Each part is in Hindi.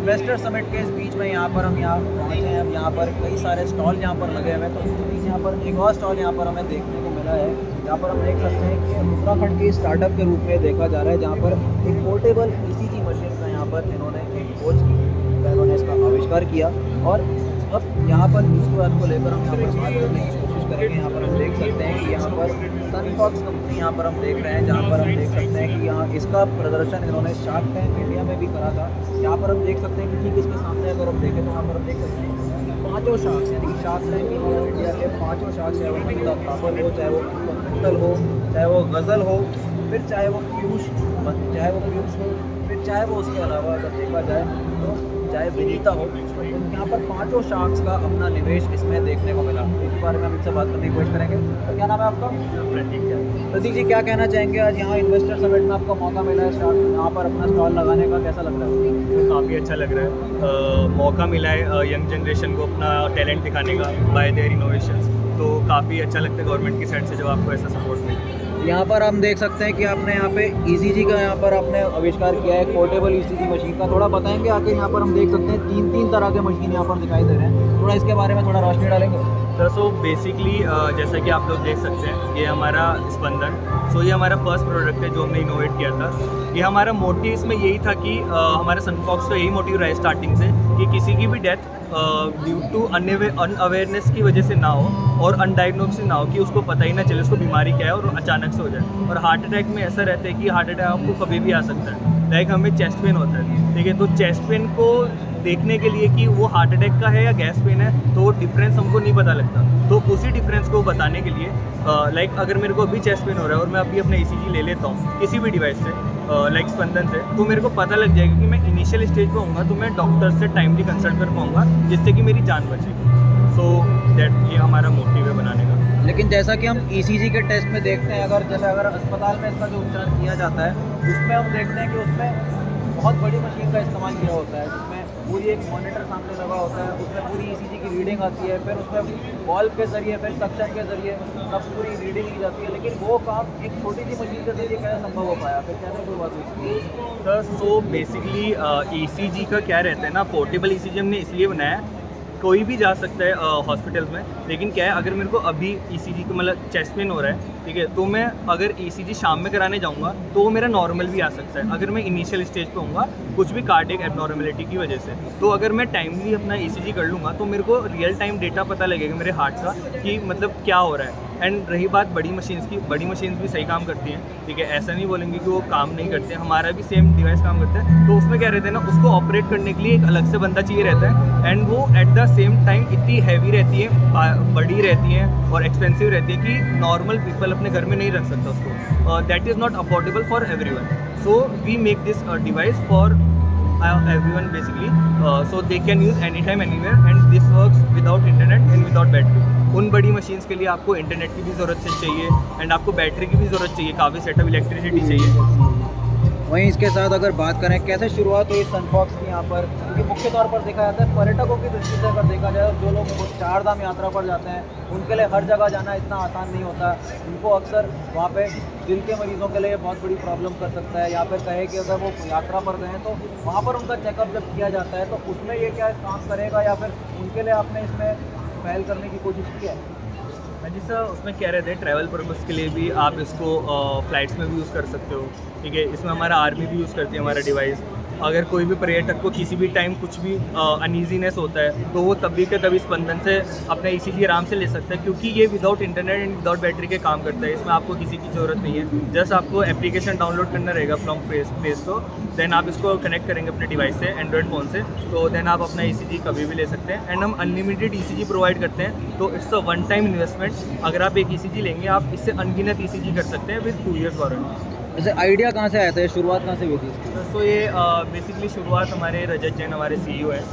इन्वेस्टर समिट के इस बीच में यहाँ पर हम यहाँ पहुँचे हैं। अब यहाँ पर कई सारे स्टॉल यहाँ पर लगे हुए हैं, तो इसके बीच यहाँ पर एक और स्टॉल यहाँ पर हमें देखने को मिला है। यहाँ पर हम देख सकते हैं कि उत्तराखंड के स्टार्टअप के रूप में देखा जा रहा है, जहाँ पर एक पोर्टेबल ईसीजी मशीन का यहाँ पर इन्होंने एक खोज की, इन्होंने इसका आविष्कार किया। और अब यहाँ पर इस बात को लेकर हम यहाँ पर बात करने की कोशिश करेंगे। यहाँ पर हम देख सकते हैं कि यहाँ पर सनफॉक्स कंपनी यहाँ पर हम देख रहे हैं, जहाँ पर हम देख सकते हैं कि यहाँ इसका प्रदर्शन इन्होंने शार्क टैंक इंडिया में भी करा था। यहाँ पर हम देख सकते हैं कि ठीक इसके सामने अगर हम देखें तो यहाँ पर हम देख सकते हैं कि पाँचों शार्क्स, यानी कि शार्क टैंक इंडिया के पाँचों शार्क्स, चाहे वो अमिताभ थापर हो, चाहे वो अनुपम मित्तल हो, चाहे वो गज़ल हो, फिर चाहे वो पीयूष हो, फिर चाहे वो उसके अलावा अगर देखा जाए तो चाहे विनीता हो, तो यहाँ पर पांचों शार्क्स का अपना निवेश इसमें देखने को मिला। इस बारे में हम इनसे बात करने की कोशिश करेंगे। तो क्या नाम है आपका? प्रतीक जी, क्या कहना चाहेंगे? आज यहाँ इन्वेस्टर समिट में आपको मौका मिला है यहाँ पर अपना स्टॉल लगाने का, कैसा लग रहा है? काफ़ी अच्छा लग रहा है। मौका मिला है यंग जनरेशन को अपना टैलेंट दिखाने का बाय देयर इनोवेशंस, तो काफ़ी अच्छा लगता है गवर्नमेंट की साइड से जब आपको ऐसा सपोर्ट मिले। यहाँ पर हम देख सकते हैं कि आपने यहाँ पे ईसीजी का यहाँ पर आपने आविष्कार किया है, पोर्टेबल ईसीजी मशीन का। थोड़ा बताएंगे आके? यहाँ पर हम देख सकते हैं तीन तरह के मशीन यहाँ पर दिखाई दे रहे हैं, थोड़ा इसके बारे में थोड़ा रोशनी डालेंगे? सर, सो बेसिकली जैसा कि आप लोग देख सकते हैं, ये हमारा स्पंदन, सो ये हमारा फर्स्ट प्रोडक्ट है जो हमने इनोवेट किया था। ये हमारा मोटिव इसमें यही था कि हमारे सनफॉक्स का यही मोटिव रहा है स्टार्टिंग से कि किसी की भी डेथ ड्यू टू अनअवेयरनेस की वजह से ना हो और अनडायग्नोसिस ना हो, कि उसको पता ही ना चले उसको बीमारी क्या है और अचानक से हो जाए। और हार्ट अटैक में ऐसा रहता है कि हार्ट अटैक आपको कभी भी आ सकता है। लाइक हमें चेस्ट पेन होता है, ठीक है, तो चेस्ट पेन को देखने के लिए कि वो हार्ट अटैक का है या गैस पेन है, तो वो डिफरेंस हमको नहीं पता लगता। तो उसी डिफरेंस को बताने के लिए लाइक अगर मेरे को अभी चेस्ट पेन हो रहा है और मैं अभी अपना ईसीजी ले लेता हूँ किसी भी डिवाइस से, लाइक स्पंदन से, तो मेरे को पता लग जाएगा कि मैं इनिशियल स्टेज पे होऊंगा, तो मैं डॉक्टर से टाइमली कंसल्ट कर पाऊंगा, जिससे कि मेरी जान बचेगी। सो दैट ये हमारा मोटिव है बनाने का। लेकिन जैसा कि हम ईसीजी के टेस्ट में देखते हैं, अगर अस्पताल में इसका जो उपचार किया जाता है, उसमें हम देखते हैं कि उसमें बहुत बड़ी मशीन का इस्तेमाल किया होता है, जिसमें पूरी एक मॉनिटर सामने लगा होता है, उसमें पूरी ईसीजी की रीडिंग आती है, फिर उसमें बॉल्व के ज़रिए, फिर सक्शन के ज़रिए सब पूरी रीडिंग ली जाती है। लेकिन वो काम एक छोटी सी मशीन के ज़रिए कैसे संभव हो पाया, फिर कैसे शुरुआत हुई? सर, सो बेसिकली ईसीजी का क्या रहता है ना, पोर्टेबल ईसीजी हमने इसलिए बनाया, कोई भी जा सकता है हॉस्पिटल्स में, लेकिन क्या है अगर मेरे को अभी ईसीजी को मतलब चेस्ट पेन हो रहा है, ठीक है, तो मैं अगर ईसीजी शाम में कराने जाऊंगा तो वो मेरा नॉर्मल भी आ सकता है अगर मैं इनिशियल स्टेज पे होऊंगा कुछ भी कार्डियक एबनॉर्मेलिटी की वजह से। तो अगर मैं टाइमली अपना ईसीजी कर लूँगा तो मेरे को रियल टाइम डेटा पता लगेगा मेरे हार्ट का कि मतलब क्या हो रहा है। एंड रही बात बड़ी मशीन्स की, बड़ी मशीन्स भी सही काम करती हैं, ठीक है, ऐसा नहीं बोलेंगे कि वो काम नहीं करते हैं, हमारा भी सेम डिवाइस काम करता है। तो उसमें क्या रहता है ना, उसको ऑपरेट करने के लिए एक अलग से बंदा चाहिए रहता है, एंड वो एट द सेम टाइम इतनी हैवी रहती है, बड़ी रहती है और एक्सपेंसिव रहती है कि नॉर्मल पीपल अपने घर में नहीं रख सकता उसको। That is not affordable for everyone, so we make this device for everyone basically, so they can use anytime anywhere, and this works without internet and without battery. उन बड़ी मशीन्स के लिए आपको इंटरनेट की भी ज़रूरत चाहिए एंड आपको बैटरी की भी ज़रूरत चाहिए, काफ़ी सेटअप इलेक्ट्रिसिटी चाहिए। वहीं इसके साथ अगर बात करें कैसे शुरुआत हुई सनफॉक्स की यहाँ पर, क्योंकि मुख्य तौर पर देखा जाता है पर्यटकों की दृष्टि से अगर देखा जाए, जो लोग चारधाम यात्रा पर जाते हैं उनके लिए हर जगह जाना इतना आसान नहीं होता। उनको अक्सर वहाँ पे दिल के मरीजों के लिए बहुत बड़ी प्रॉब्लम कर सकता है, या फिर कहे कि अगर वो यात्रा पर गए तो वहाँ पर उनका चेकअप जब किया जाता है तो उसमें ये क्या काम करेगा, या फिर उनके लिए आपने इसमें पहल करने की कोशिश की है? हाँ जी सर, उसमें क्या रहता है, ट्रैवल पर्पज़ के लिए भी आप इसको फ्लाइट्स में भी यूज़ कर सकते हो, ठीक है। इसमें हमारा आर्मी भी यूज़ करती है हमारा डिवाइस। अगर कोई भी पर्यटक को किसी भी टाइम कुछ भी अनईजीनेस होता है तो वो तभी के तभी स्पंदन से अपना ईसीजी आराम से ले सकता है, क्योंकि ये without internet and without battery के काम करता है। इसमें आपको किसी की ज़रूरत नहीं है, जस्ट आपको एप्लीकेशन डाउनलोड करना रहेगा फ्रॉम प्ले स्टोर, देन आप इसको कनेक्ट करेंगे अपने डिवाइस से, एंड्रॉयड फ़ोन से, तो देन आप अपना ईसीजी कभी भी ले सकते हैं। एंड हम अनलिमिटेड ईसीजी प्रोवाइड करते हैं, तो it's a one time investment. अगर आप एक ईसीजी लेंगे आप इससे अनगिनत ईसीजी कर सकते हैं विद 2 years वारंटी। जैसे आइडिया कहाँ से आया था, शुरुआत कहाँ से हुई थी इसकी? तो ये बेसिकली शुरुआत हमारे रजत जैन हमारे सीईओ हैं,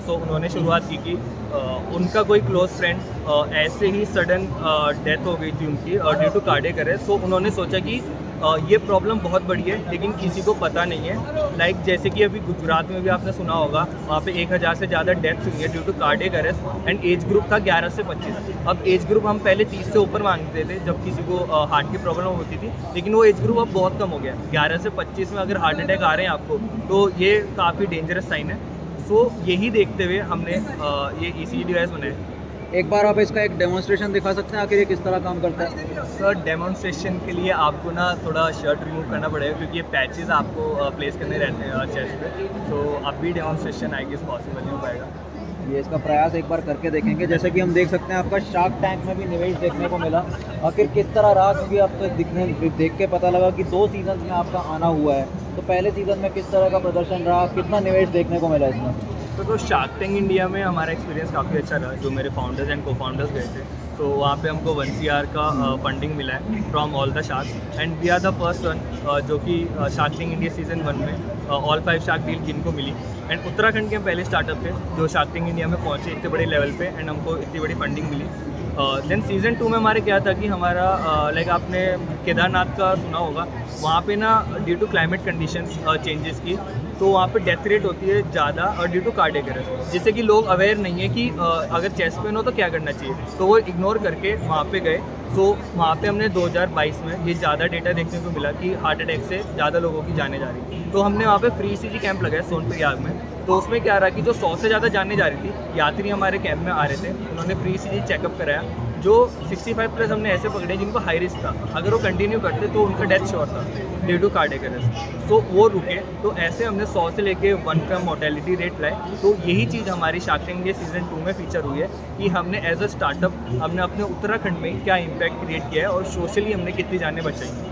सो उन्होंने शुरुआत की कि उनका कोई क्लोज फ्रेंड ऐसे ही सडन डेथ हो गई थी उनकी ड्यू टू कार्डियक अरेस्ट। सो उन्होंने सोचा कि ये प्रॉब्लम बहुत बड़ी है लेकिन किसी को पता नहीं है। लाइक जैसे कि अभी गुजरात में भी आपने सुना होगा, वहाँ पे 1000 से ज़्यादा डेथ्स हुई है due to cardiac arrest, and age group था 11 से 25। अब एज ग्रुप हम पहले 30 से ऊपर मांगते थे जब किसी को हार्ट की प्रॉब्लम होती थी, लेकिन वो एज ग्रुप अब बहुत कम हो गया। 11 से 25 में अगर हार्ट अटैक आ रहे हैं आपको, तो ये काफ़ी डेंजरस साइन है। सो यही देखते हुए हमने ये ECG डिवाइस बनाया। एक बार आप इसका एक डेमोन्स्ट्रेशन दिखा सकते हैं आखिर ये किस तरह काम करता है? सर डेमोन्स्ट्रेशन के लिए आपको ना थोड़ा शर्ट रिमूव करना पड़ेगा, क्योंकि ये पैचेस आपको प्लेस करने रहते हैं चेस्ट पे, तो अभी डेमोन्स्ट्रेशन आई गेस पॉसिबल नहीं हो पाएगा। ये इसका प्रयास एक बार करके देखेंगे। जैसे कि हम देख सकते हैं आपका शार्क टैंक में भी निवेश देखने को मिला, आखिर किस तरह रहा, क्योंकि आपको देख के पता लगा कि 2 सीजन में आपका आना हुआ है, तो पहले सीज़न में किस तरह का प्रदर्शन रहा, कितना निवेश देखने को मिला इसमें? तो शार्क टैंक इंडिया में हमारा एक्सपीरियंस काफ़ी अच्छा रहा। जो मेरे फाउंडर्स एंड को फाउंडर्स गए थे, तो वहाँ पे हमको 1 CR का फंडिंग मिला है from all the sharks, and we are the first one जो कि शार्क टैंक इंडिया सीजन 1 में ऑल 5 शार्क डील जिनको मिली। एंड उत्तराखंड के हम पहले स्टार्टअप थे जो शार्क टैंक इंडिया में पहुँचे इतने बड़े लेवल पे, एंड हमको इतनी बड़ी फंडिंग मिली। देन सीज़न 2 में हमारे क्या था कि हमारा लाइक आपने केदारनाथ का सुना होगा, वहाँ पे ना due to climate conditions changes की, तो वहाँ पे डेथ रेट होती है ज़्यादा और ड्यू टू कार्डियक अरेस्ट, जिससे कि लोग अवेयर नहीं है कि अगर चेस्ट पेन हो तो क्या करना चाहिए, तो वो इग्नोर करके वहाँ पे गए। तो वहाँ पे हमने 2022 में ये ज़्यादा डेटा देखने को मिला कि हार्ट अटैक से ज़्यादा लोगों की जाने जा रही थी, तो हमने वहाँ पे फ्री ECG कैंप लगाया सोनपुर याग में। तो उसमें क्या रहा कि जो 100 से ज़्यादा जाने जा रही थी यात्री हमारे कैंप में आ रहे थे, उन्होंने फ्री ECG चेकअप कराया। जो 65+ हमने ऐसे पकड़े जिनको हाई रिस्क था, अगर वो कंटिन्यू करते तो उनका डेथ श्योर था ड्यू टू कार्डियक अरेस्ट, तो वो रुके। तो ऐसे हमने 100 से लेके 1 का मोर्टेलिटी रेट लाए। तो यही चीज़ हमारी शार्क टैंक इंडिया सीजन 2 में फीचर हुई है कि हमने एज अ स्टार्टअप हमने अपने उत्तराखंड में क्या इम्पैक्ट क्रिएट किया है और सोशली हमने कितनी जानें बचाई।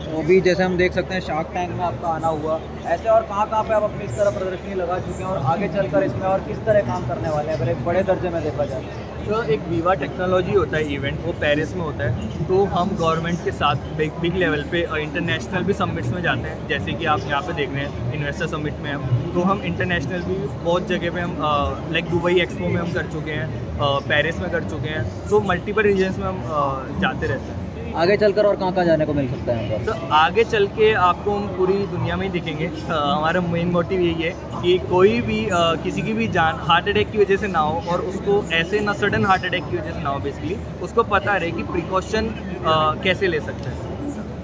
तो अभी जैसे हम देख सकते हैं शार्क टैंक में आपका आना हुआ, ऐसे और कहाँ पे आप अपनी इस तरह प्रदर्शनी लगा चुके हैं और आगे चलकर इसमें और किस तरह काम करने वाले हैं अगर एक बड़े दर्जे में देखा जाए? तो एक विवा टेक्नोलॉजी होता है इवेंट, वो पेरिस में होता है, तो हम गवर्नमेंट के साथ बिग लेवल पे इंटरनेशनल भी समिट्स में जाते हैं, जैसे कि आप यहाँ पे देख रहे हैं इन्वेस्टर समिट में हम, तो हम इंटरनेशनल भी बहुत जगह पे हम लाइक दुबई एक्सपो में हम कर चुके हैं, पेरिस में कर चुके हैं, तो मल्टीपल रीजन्स में हम जाते रहते हैं। आगे चलकर और कहाँ जाने को मिल सकता है हमको? तो आगे चल के आपको हम पूरी दुनिया में ही दिखेंगे। हमारा मेन मोटिव यही है कि कोई भी किसी की भी जान हार्ट अटैक की वजह से ना हो, और उसको ऐसे ना सडन हार्ट अटैक की वजह से ना हो, बेसिकली उसको पता रहे कि प्रिकॉशन कैसे ले सकते हैं।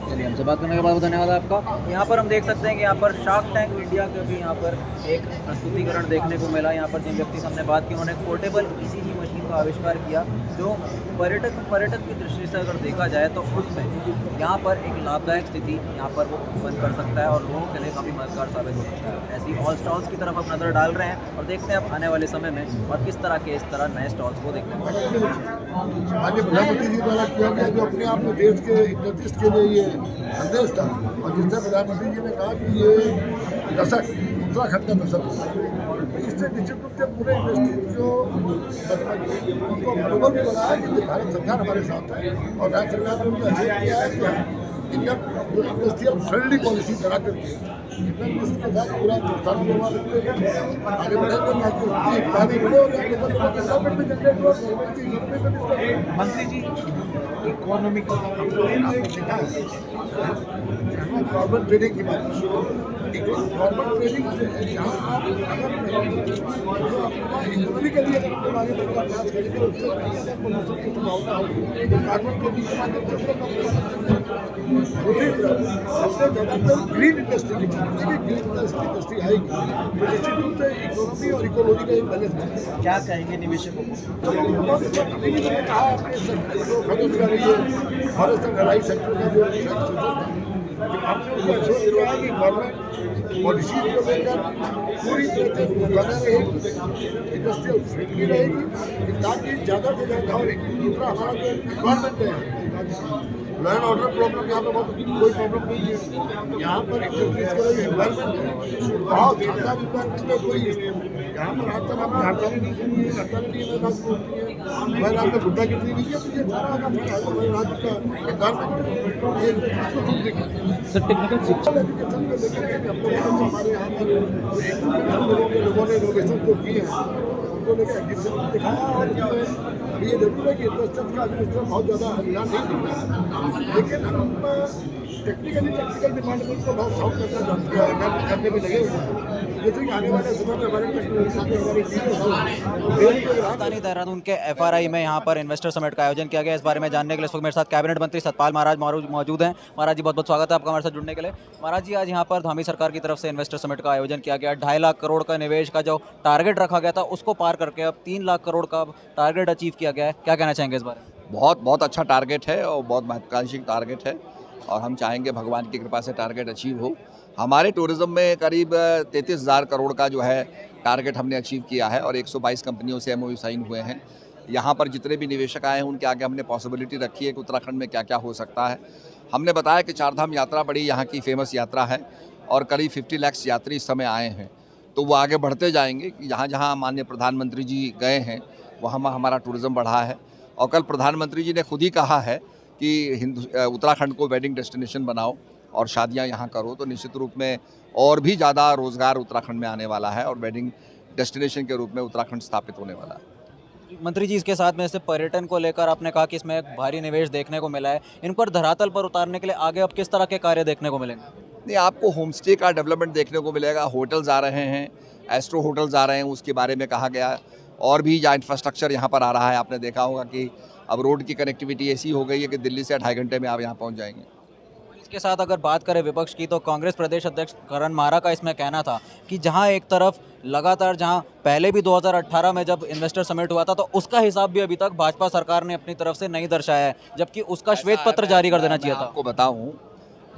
चलिए, हमसे बात करने के बाद धन्यवाद आपका। यहाँ पर हम देख सकते हैं कि यहाँ पर शार्क टैंक इंडिया का भी यहाँ पर एक प्रस्तुतिकरण देखने को मिला। यहाँ पर जिन व्यक्ति से हमने बात की उन्होंने पोर्टेबल ECG मशीन का आविष्कार किया, जो पर्यटक की दृष्टि से अगर देखा जाए तो उसमें यहाँ पर एक लाभदायक स्थिति यहाँ पर वो उत्पन्न कर सकता है और लोगों के लिए काफ़ी मददगार साबित हो सकता है। ऐसी ऑल स्टॉल्स की तरफ आप नज़र डाल रहे हैं और देखते हैं अब आने वाले समय में और किस तरह के इस तरह नए स्टॉल्स को देखने को मिलेंगे। माननीय प्रधानमंत्री जी द्वारा किया गया जो अपने आप में देश के इंडस्ट्रीज के लिए ये संदेश था, और जिससे प्रधानमंत्री जी ने कहा कि ये दशक उत्तराखंड का दशक होगा, इससे निश्चित रूप से पूरे इंडस्ट्री जो उनको मनोबल भी बनाया कि भारत सरकार हमारे साथ है, और राज्य सरकार ने उनको एश्योर किया है कि हम इंडस्ट्रियल फ्रेंडली पॉलिसी बना करके इंडस्ट्री के साथ पूरा हिंदुस्तान निर्माण आगे बढ़ेंगे, ताकि उनकी इकबाली बढ़े और डेवलपमेंट भी जनरेट हो, गवर्नमेंट की इकोनॉमी में भी। मंत्री जी, इकोनॉमी को आपने देखा है, गवर्नमेंट ट्रेडिंग की बात, गवर्नमेंट ट्रेडिंग जहाँ आप अगर इकोनॉमी के लिए अगर आगे बढ़ने का प्रयास करेंगे, उससे कहीं अगर प्रमोशन की संभावना होगी तो कार्बन ट्रेडिंग के माध्यम से दूसरी तरफ सबसे ज़्यादातर ग्रीन इंडस्ट्री की जितनी भी ग्रीन इंडस्ट्री आएगी तो निश्चित रूप से इकोनॉमी और इकोलॉजी का एक बैलेंस है। क्या कहेंगे निवेशकों को? तो अभी मैंने कहा अपने सेक्टर जो बेरोजगारी है, फॉरेस्ट एंड ढलाई सेक्टर का जो हमने उनको एश्योर किया है कि गवर्नमेंट पॉलिसीज को लेकर पूरी तरह से बना रहेगी, इंडस्ट्रियल फ्रेंडली रहेगी, ताकि ज़्यादा से ज़्यादा, और दूसरा हमारा जो इन्वायरमेंट है, लॉ एंड ऑर्डर प्रॉब्लम यहाँ पर बहुत कोई प्रॉब्लम नहीं है। यहाँ पर इंडस्ट्रीज का जो इन्वायरमेंट है बहुत शानदार इन्वायरमेंट है। कोई यहाँ पर आज तक आपने हड़तालें नहीं सुनी है, हड़तालें नहीं होती है, वह आपने गुड्डा गिरनी नहीं है, तो ये सारा राज्य का इन्वायरमेंट है, ये सर टेक्निकल शिक्षा एजुकेशन को लेकर हम लोग हमारे यहाँ पर लोगों ने इनोवेशन जो किए हैं उनको लेकर एग्जीबिशन दिखाया, और इसमें अभी ये जरूर है कि इन्वेस्टर्स का अभी उसमें बहुत ज़्यादा रुझान नहीं दिख रहा है, लेकिन हम टेक्निकल डिपार्टमेंट को बहुत सॉल्व करने में लगे हुए हैं। जैसे कि आने वाले समय में हमारे टेक्नोलॉजी की हमारी लीडर्स राजधानी देहरादून के FRI में यहाँ पर इन्वेस्टर समिट का आयोजन किया गया। इस बारे में जानने के लिए इस वक्त मेरे साथ कैबिनेट मंत्री सतपाल महाराज मौजूद हैं। महाराज जी बहुत बहुत स्वागत है आपका हमारे साथ जुड़ने के लिए। महाराज जी आज यहाँ पर धामी सरकार की तरफ से इन्वेस्टर समिट का आयोजन किया गया। 2.5 लाख करोड़ का निवेश का जो टारगेट रखा गया था उसको पार करके अब 3 लाख करोड़ का टारगेट अचीव किया गया है। क्या कहना चाहेंगे इस बारे में? बहुत बहुत अच्छा टारगेट है और बहुत महत्वाकांक्षी टारगेट है और हम चाहेंगे भगवान की कृपा से टारगेट अचीव हो। हमारे टूरिज़्म में करीब 33,000 करोड़ का जो है टारगेट हमने अचीव किया है और 122 कंपनियों से MOU साइन हुए हैं। यहाँ पर जितने भी निवेशक आए हैं उनके आगे हमने पॉसिबिलिटी रखी है कि उत्तराखंड में क्या क्या हो सकता है। हमने बताया कि चारधाम यात्रा बड़ी यहाँ की फेमस यात्रा है और करीब 50 लाख यात्री इस समय आए हैं, तो वो आगे बढ़ते जाएंगे कि जहाँ जहाँ माननीय प्रधानमंत्री जी गए हैं वहाँ हमारा टूरिज़्म बढ़ा है। और कल प्रधानमंत्री जी ने खुद ही कहा है कि उत्तराखंड को वेडिंग डेस्टिनेशन बनाओ और शादियां यहाँ करो, तो निश्चित रूप में और भी ज़्यादा रोज़गार उत्तराखंड में आने वाला है और वेडिंग डेस्टिनेशन के रूप में उत्तराखंड स्थापित होने वाला है। मंत्री जी इसके साथ में जैसे पर्यटन को लेकर आपने कहा कि इसमें एक भारी निवेश देखने को मिला है, इन पर धरातल पर उतारने के लिए आगे अब किस तरह के कार्य देखने को मिलेंगे? नहीं, आपको होम स्टे का डेवलपमेंट देखने को मिलेगा, होटल्स आ रहे हैं, एस्ट्रो होटल्स आ रहे हैं, उसके बारे में कहा गया, और भी जहाँ इंफ्रास्ट्रक्चर यहाँ पर आ रहा है। आपने देखा होगा कि अब रोड की कनेक्टिविटी ऐसी हो गई है कि दिल्ली से 2.5 घंटे में आप यहाँ पहुँच जाएंगे। इसके साथ अगर बात करें विपक्ष की तो कांग्रेस प्रदेश अध्यक्ष करण मारा का इसमें कहना था कि जहां एक तरफ लगातार जहां पहले भी 2018 में जब इन्वेस्टर समिट हुआ था तो उसका हिसाब भी अभी तक भाजपा सरकार ने अपनी तरफ से नहीं दर्शाया है, जबकि उसका श्वेत पत्र जारी कर देना चाहिए था। आपको बताऊं,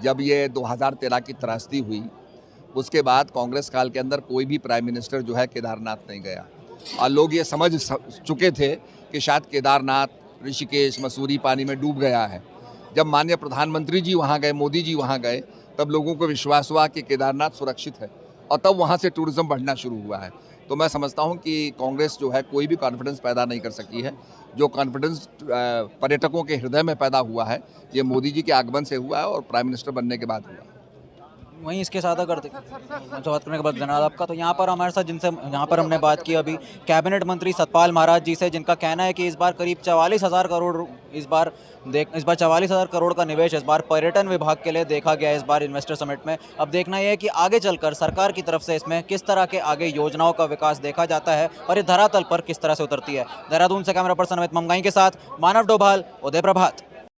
जब ये 2013 की त्रासदी हुई उसके बाद कांग्रेस काल के अंदर कोई भी प्राइम मिनिस्टर जो है केदारनाथ नहीं गया और लोग ये समझ चुके थे कि शायद केदारनाथ, ऋषिकेश, मसूरी पानी में डूब गया है। जब माननीय प्रधानमंत्री जी वहाँ गए, मोदी जी वहाँ गए, तब लोगों को विश्वास हुआ कि केदारनाथ सुरक्षित है और तब वहाँ से टूरिज़्म बढ़ना शुरू हुआ है। तो मैं समझता हूँ कि कांग्रेस जो है कोई भी कॉन्फिडेंस पैदा नहीं कर सकी है। जो कॉन्फिडेंस पर्यटकों के हृदय में पैदा हुआ है ये मोदी जी के आगमन से हुआ है और प्राइम मिनिस्टर बनने के बाद हुआ। वहीं इसके साथ अगर बात करने के बाद धन्यवाद आपका। तो यहाँ पर हमारे साथ जिनसे यहाँ पर हमने बात की अभी कैबिनेट मंत्री सतपाल महाराज जी से, जिनका कहना है कि इस बार करीब 44,000 करोड़ इस बार 44,000 करोड़ का निवेश इस बार पर्यटन विभाग के लिए देखा गया है इस बार इन्वेस्टर समिट में। अब देखना यह है कि आगे चलकर सरकार की तरफ से इसमें किस तरह के आगे योजनाओं का विकास देखा जाता है और ये धरातल पर किस तरह से उतरती है। देहरादून से कैमरा पर्सन अमित ममगाई के साथ मानव डोभाल, उदय प्रभात।